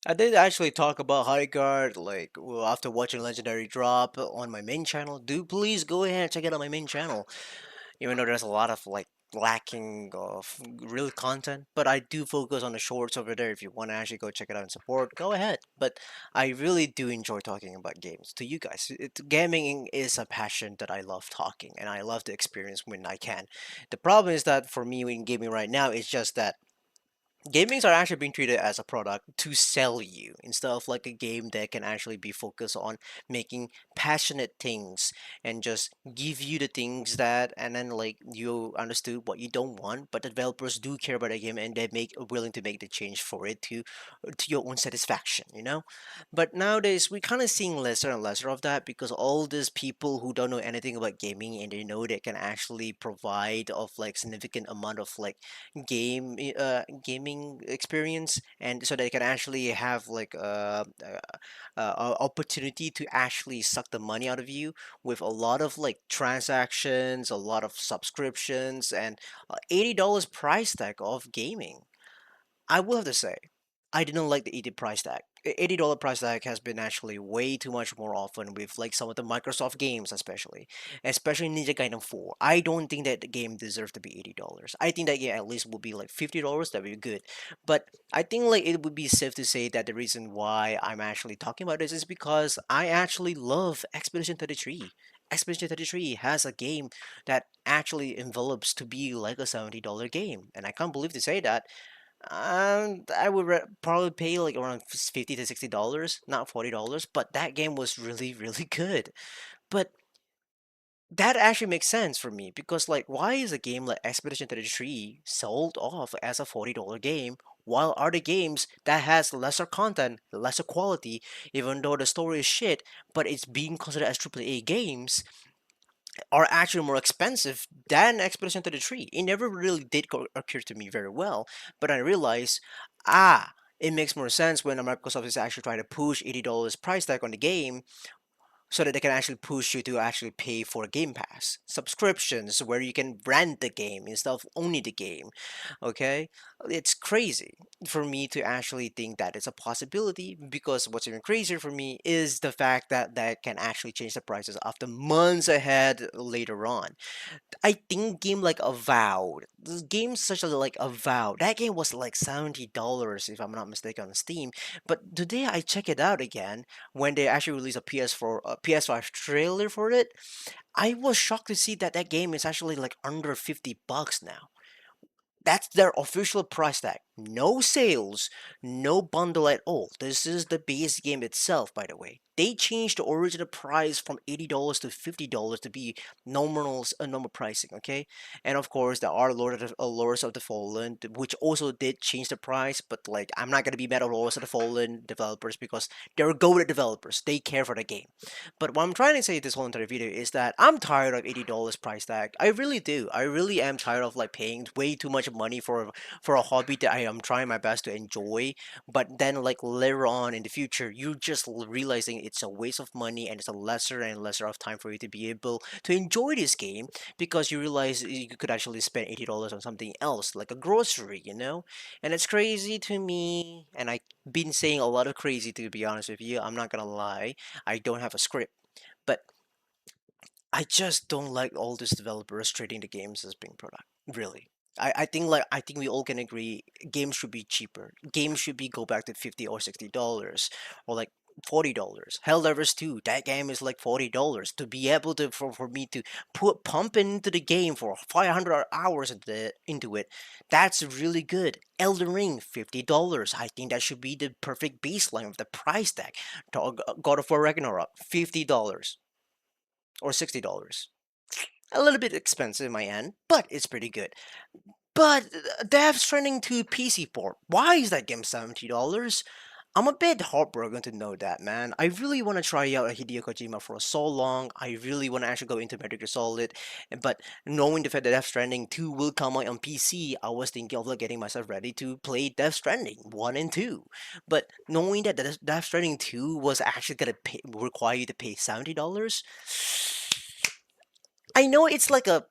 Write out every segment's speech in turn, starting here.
I did actually talk about High Guard, like, well, after watching Legendary Drop on my main channel. Do please go ahead and check it out my main channel. Even though there's a lot of like lacking of real content, but I do focus on the shorts over there. If you want to actually go check it out and support, go ahead. But I really do enjoy talking about games to you guys. Gaming is a passion that I love talking, and I love to experience when I can. The problem is that for me in gaming right now, it's just that gamings are actually being treated as a product to sell you instead of like a game that can actually be focused on making passionate things and just give you the things that and then like you understood what you don't want, but the developers do care about the game and they make willing to make the change for it to your own satisfaction, you know. But nowadays we're kind of seeing lesser and lesser of that because all these people who don't know anything about gaming and they know they can actually provide of like significant amount of like gaming experience, and so they can actually have like a opportunity to actually suck the money out of you with a lot of like transactions, a lot of subscriptions, and $80 price tag of gaming. I will have to say, I didn't like the 80 price tag. $80 price tag has been actually way too much more often with like some of the Microsoft games, especially Ninja Gaiden 4. I don't think that the game deserves to be $80. I think that game at least will be like $50. That would be good. But I think like it would be safe to say that the reason why I'm actually talking about this is because I actually love Expedition 33. Expedition 33 has a game that actually envelops to be like a $70 game, and I can't believe to say that. I would probably pay like around $50 to $60, not $40. But that game was really, really good. But that actually makes sense for me because like, why is a game like Expedition 33 sold off as a $40 game, while other games that has lesser content, lesser quality, even though the story is shit, but it's being considered as AAA games, are actually more expensive than Expedition 33. It never really did occur to me very well, but I realized, it makes more sense when Microsoft is actually trying to push $80 price tag on the game so that they can actually push you to actually pay for Game Pass subscriptions where you can rent the game instead of only the game. Okay, it's crazy for me to actually think that it's a possibility because what's even crazier for me is the fact that that can actually change the prices after months ahead later on. I think game like Avowed, this game such as like Avowed, that game was like $70 if I'm not mistaken on Steam. But today I check it out again when they actually released a PS4, PS5 trailer for it. I was shocked to see that that game is actually like under $50 now. That's their official price tag. No sales, no bundle at all. This is the base game itself, by the way. They changed the original price from $80 to $50 to be normal pricing, okay? And of course, there are Lords of the Fallen, which also did change the price, but like, I'm not gonna be mad at Lords of the Fallen developers because they're goated developers. They care for the game. But what I'm trying to say this whole entire video is that I'm tired of $80 price tag. I really do. I really am tired of like paying way too much money for a hobby that I am trying my best to enjoy. But then like later on in the future, you just realizing it's a waste of money and it's a lesser and lesser of time for you to be able to enjoy this game because you realize you could actually spend $80 on something else like a grocery, you know? And it's crazy to me. And I've been saying a lot of crazy to be honest with you. I'm not gonna lie. I don't have a script. But I just don't like all these developers treating the games as being product. Really. I think we all can agree games should be cheaper. Games should be go back to $50 or $60 or like $40. Helldivers 2, that game is like $40. To be able to for me to pump into the game for 500 hours into it, that's really good. Elden Ring $50. I think that should be the perfect baseline of the price tag. God of War Ragnarok $50 or $60. A little bit expensive in my end, but it's pretty good. But Death Stranding 2 PC port, why is that game $70? I'm a bit heartbroken to know that, man. I really want to try out a Hideo Kojima for so long. I really want to actually go into Metal Gear Solid, but knowing the fact that Death Stranding 2 will come out on PC, I was thinking of like getting myself ready to play Death Stranding 1 and 2. But knowing that Death Stranding 2 was actually gonna require you to pay $70, I know it's like a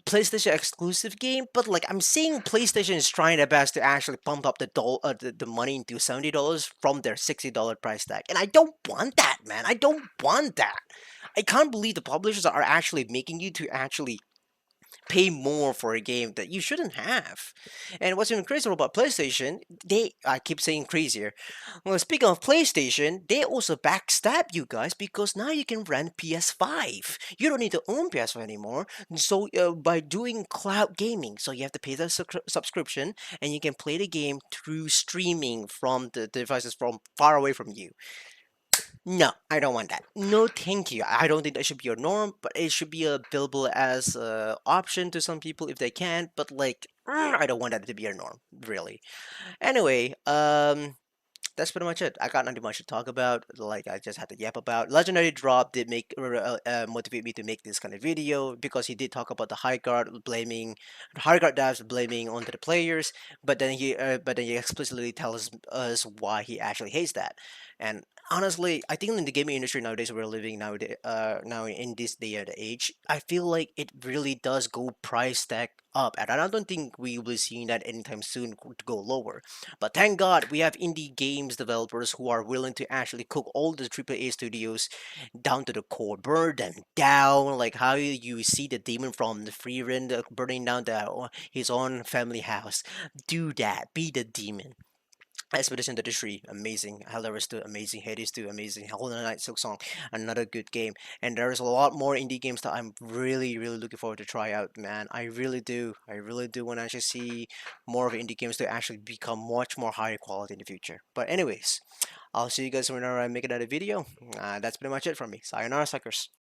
PlayStation exclusive game, but like I'm seeing PlayStation is trying their best to actually pump up the money into $70 from their $60 price tag, and I don't want that, man. I don't want that. I can't believe the publishers are actually making you to actually pay more for a game that you shouldn't have. And what's even crazier about PlayStation, they I keep saying crazier. Well, speaking of PlayStation, they also backstab you guys because now you can rent PS5. You don't need to own PS5 anymore. So by doing cloud gaming, so you have to pay the subscription and you can play the game through streaming from the devices from far away from you. No, I don't want that. No, thank you. I don't think that should be your norm, but it should be available as a option to some people if they can. But like, I don't want that to be your norm, really. Anyway, that's pretty much it. I got nothing much to talk about. Like I just had to yap about. Legendary Drop did make motivate me to make this kind of video because he did talk about the high guard devs blaming onto the players, but then he explicitly tells us why he actually hates that. And honestly, I think in the gaming industry nowadays we're living nowadays now in this day and age, I feel like it really does go price tag up, and I don't think we will be seeing that anytime soon to go lower. But thank God we have indie games developers who are willing to actually cook all the AAA studios down to the core, burn them down, like how you see the demon from the Free Rend burning down his own family house. Do that. Be the demon. Expedition 33, amazing. Hilarious 2, amazing. Hades 2, amazing. Hollow Knight Silk Song, another good game. And there's a lot more indie games that I'm really, really looking forward to try out, man. I really do. I really do want to actually see more of indie games to actually become much more higher quality in the future. But anyways, I'll see you guys whenever I make another video. That's pretty much it from me. Sayonara, suckers.